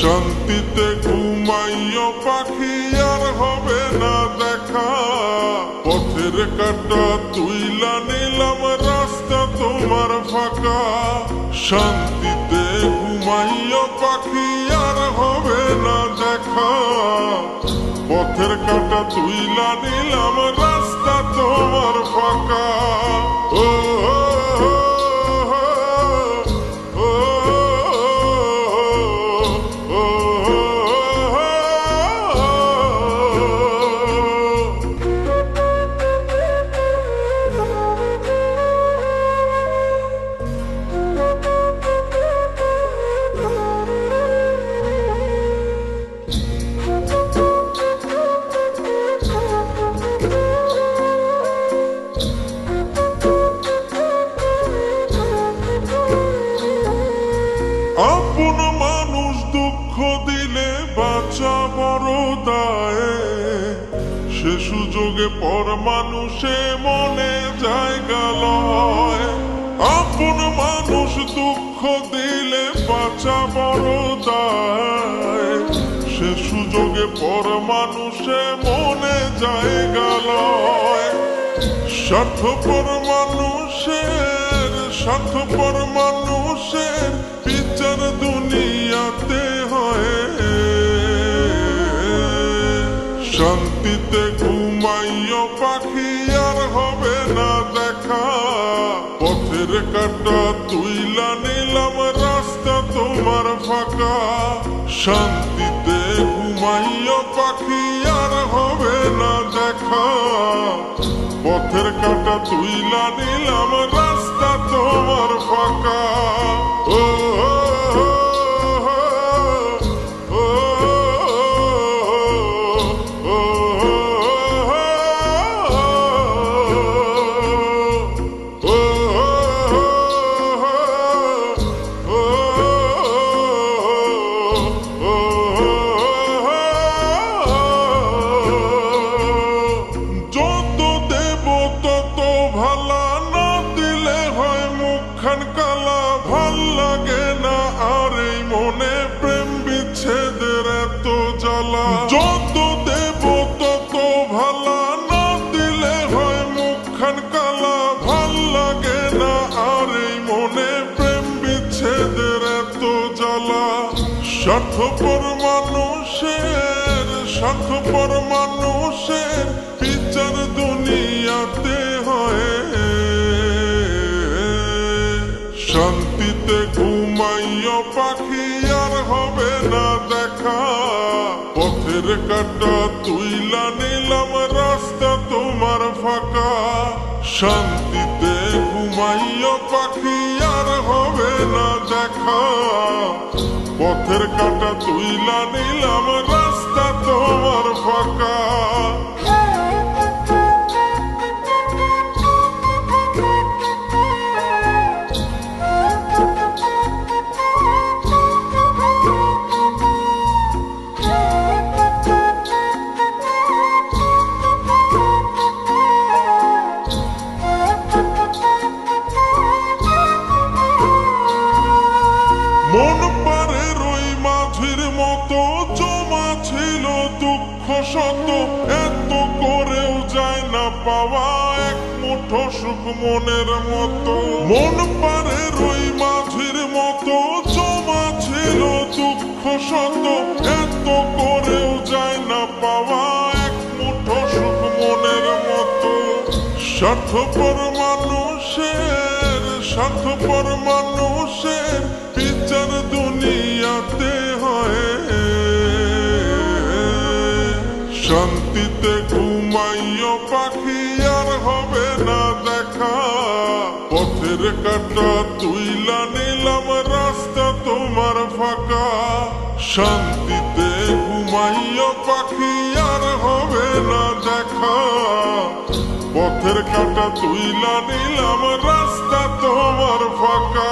শান্তিতে ঘুমাইও পাখি আর হবে না দেখা। পথের কাঁটা তুইলা নিলাম রাস্তা তোমার ফাঁকা। শান্তিতে ঘুমাইও পাখি আর হবে না দেখা। পথের কাঁটা তুইলা নিলাম রাস্তা তোমার ফাঁকা। ও আপন মানুষ দুঃখ দিলে বাঁচা বড় দায়ে। সে সুযোগে পর মানুষে মনে জায়গা লয়। আপন মানুষ দুঃখ দিলে বাঁচা বড় দায়ে। সে সুযোগে পর মানুষে মনে জায়গা লয়। স্বার্থপর মানুষের বিচার দুনিয়াতে হয়। শান্তিতে ঘুমাইও পাখি আর হবে না দেখা। পথের কাঁটা তুইলা নিলাম রাস্তা তোমার ফাঁকা। শান্তিতে ঘুমাইও পাখি আর হবে না দেখা। পথের কাঁটা তুইলা নিলাম রাস্তা তোমার ফাঁকা। ও কালা ভাল লাগে না আর এই মনে প্রেম বিচ্ছেদের এত জ্বালা। যত দেব তত ভালা না দিলে হয় মুখখান কালা। ভাল লাগে না আর এই মনে প্রেম বিচ্ছেদের এত জ্বালা। স্বার্থপর মানুষের বিচার দুনিয়াতে হয়। শান্তিতে ঘুমাইও পাখি আর হবে না দেখা। পথের কাঁটা তুইলা নিলাম রাস্তা তোমার ফাঁকা। শান্তিতে ঘুমাইও পাখি আর হবে না দেখা। পথের কাঁটা তুইলা নিলাম রাস্তা তোমার ফাঁকা। মন পারে রই মাঝির মতো জমা ছিল দুঃখ শত। এত করেও যায় না পাওয়া এক মুঠো সুখ মনের মতো। মন পারে রই মাঝির মতো জমা ছিল দুঃখ শত। এত করেও যায় না পাওয়া এক মুঠো সুখ মনের মতো। স্বার্থপর মানুষের বিচার দুনিয়াতে হয়। শান্তিতে ঘুমাইও পাখি আর হবে না দেখা। পথের কাঁটা তুইলা নিলাম রাস্তা তোমার ফাঁকা। শান্তিতে ঘুমাইও পাখি আর হবে না দেখা। পথের কাঁটা তুইলা নিলাম রাস্তা তোমার ফাঁকা।